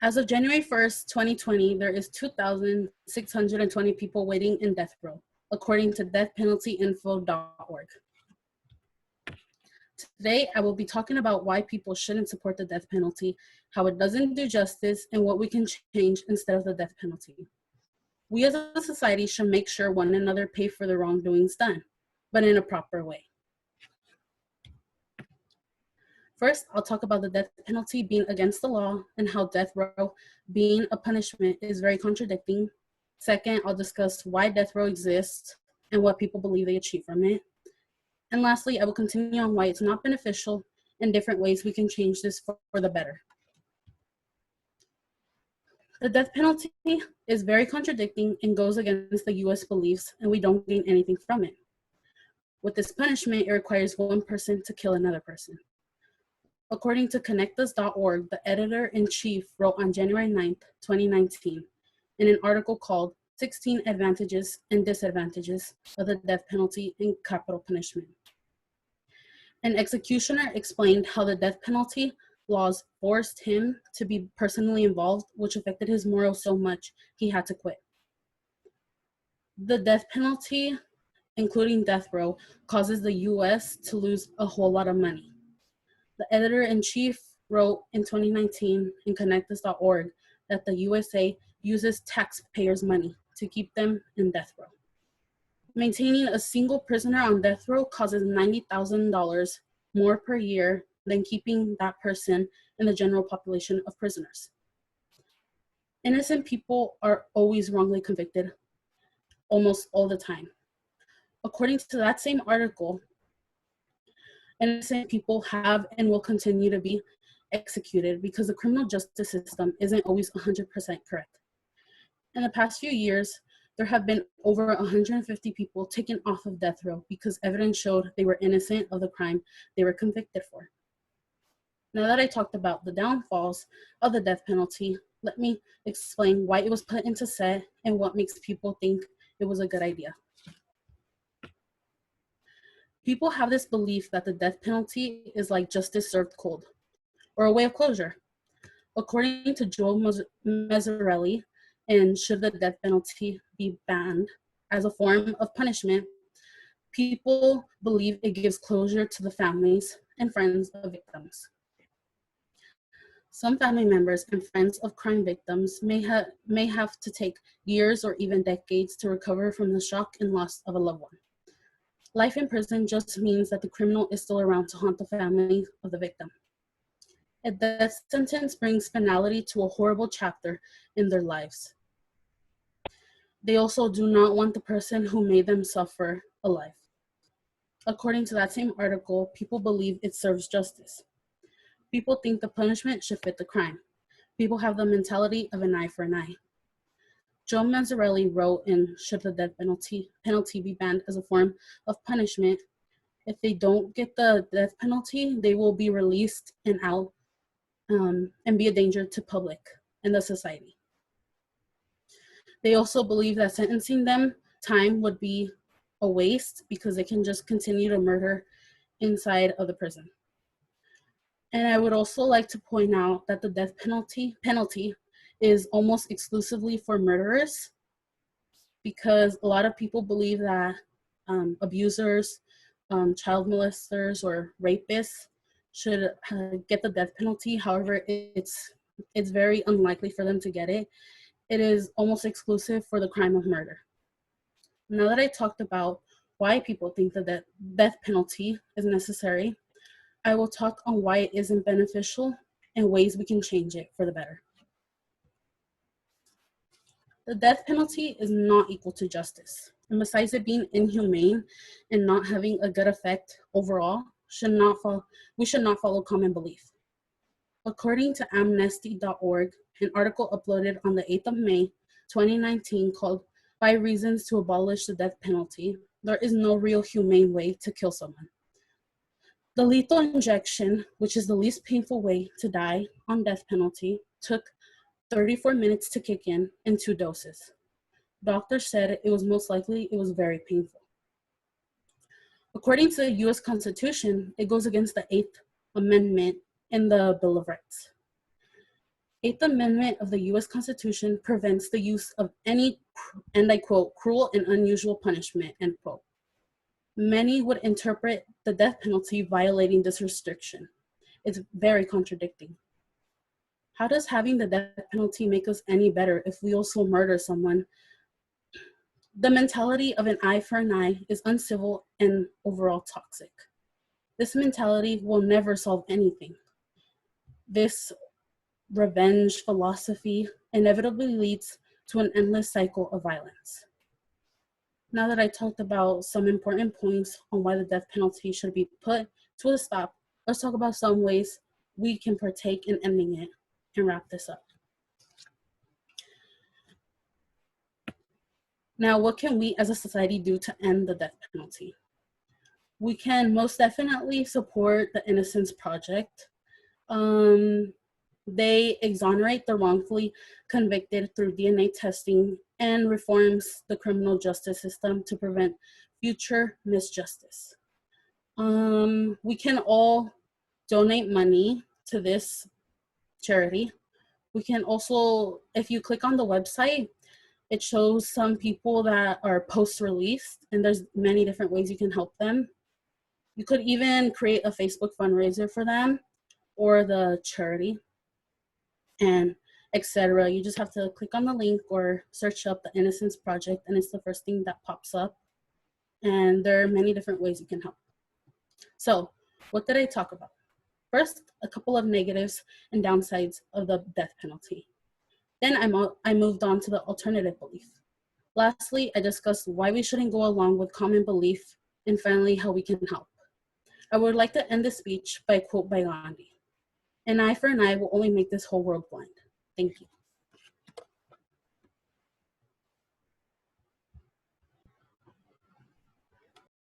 As of January 1st, 2020, there is 2,620 people waiting in death row, according to deathpenaltyinfo.org. Today, I will be talking about why people shouldn't support the death penalty, how it doesn't do justice, and what we can change instead of the death penalty. We as a society should make sure one another pay for the wrongdoings done, but in a proper way. First, I'll talk about the death penalty being against the law and how death row being a punishment is very contradicting. Second, I'll discuss why death row exists and what people believe they achieve from it. And lastly, I will continue on why it's not beneficial and different ways we can change this for the better. The death penalty is very contradicting and goes against the US beliefs, and we don't gain anything from it. With this punishment, it requires one person to kill another person. According to connectus.org, the editor-in-chief wrote on January 9th, 2019, in an article called 16 Advantages and Disadvantages of the Death Penalty and Capital Punishment. An executioner explained how the death penalty laws forced him to be personally involved, which affected his morals so much he had to quit. The death penalty, including death row, causes the US to lose a whole lot of money. The editor-in-chief wrote in 2019 in connectus.org that the USA uses taxpayers' money to keep them in death row. Maintaining a single prisoner on death row causes $90,000 more per year than keeping that person in the general population of prisoners. Innocent people are always wrongly convicted, almost all the time. According to that same article, innocent people have and will continue to be executed because the criminal justice system isn't always 100% correct. In the past few years, there have been over 150 people taken off of death row because evidence showed they were innocent of the crime they were convicted for. Now that I talked about the downfalls of the death penalty, let me explain why it was put into set and what makes people think it was a good idea. People have this belief that the death penalty is like justice served cold, or a way of closure. According to Joe Mazzarelli, in Should the Death Penalty Be Banned as a Form of Punishment, people believe it gives closure to the families and friends of victims. Some family members and friends of crime victims may have to take years or even decades to recover from the shock and loss of a loved one. Life in prison just means that the criminal is still around to haunt the family of the victim. A death sentence brings finality to a horrible chapter in their lives. They also do not want the person who made them suffer alive. According to that same article, people believe it serves justice. People think the punishment should fit the crime. People have the mentality of an eye for an eye. Joe Mazzarelli wrote in Should the Death Penalty Be Banned as a Form of Punishment, if they don't get the death penalty, they will be released and out and be a danger to public and the society. They also believe that sentencing them time would be a waste because they can just continue to murder inside of the prison. And I would also like to point out that the death penalty is almost exclusively for murderers, because a lot of people believe that abusers, child molesters, or rapists should get the death penalty. However, it's very unlikely for them to get it. It is almost exclusive for the crime of murder. Now that I talked about why people think that the death penalty is necessary, I will talk on why it isn't beneficial and ways we can change it for the better. The death penalty is not equal to justice. And besides it being inhumane and not having a good effect overall, we should not follow common belief. According to amnesty.org, an article uploaded on the 8th of May, 2019 called 5 Reasons to Abolish the Death Penalty, there is no real humane way to kill someone. The lethal injection, which is the least painful way to die on death penalty, took 34 minutes to kick in 2 doses. Doctors said it was most likely it was very painful. According to the US Constitution, it goes against the 8th Amendment in the Bill of Rights. Eighth Amendment of the U.S. Constitution prevents the use of any, and I quote, cruel and unusual punishment, end quote. Many would interpret the death penalty violating this restriction. It's very contradicting. How does having the death penalty make us any better if we also murder someone? The mentality of an eye for an eye is uncivil and overall toxic. This mentality will never solve anything. This revenge philosophy inevitably leads to an endless cycle of violence. Now that I talked about some important points on why the death penalty should be put to a stop, let's talk about some ways we can partake in ending it and wrap this up. Now, what can we as a society do to end the death penalty? We can most definitely support the Innocence Project. They exonerate the wrongfully convicted through DNA testing and reforms the criminal justice system to prevent future misjustice. We can all donate money to this charity. We can also, if you click on the website, it shows some people that are post-released, and there's many different ways you can help them. You could even create a Facebook fundraiser for them or the charity, and etc. You just have to click on the link or search up the Innocence Project, and it's the first thing that pops up. And there are many different ways you can help. So, what did I talk about? First, a couple of negatives and downsides of the death penalty. Then I moved on to the alternative belief. Lastly, I discussed why we shouldn't go along with common belief, and finally, how we can help. I would like to end this speech by a quote by Gandhi. An eye for an eye will only make this whole world blind. Thank you.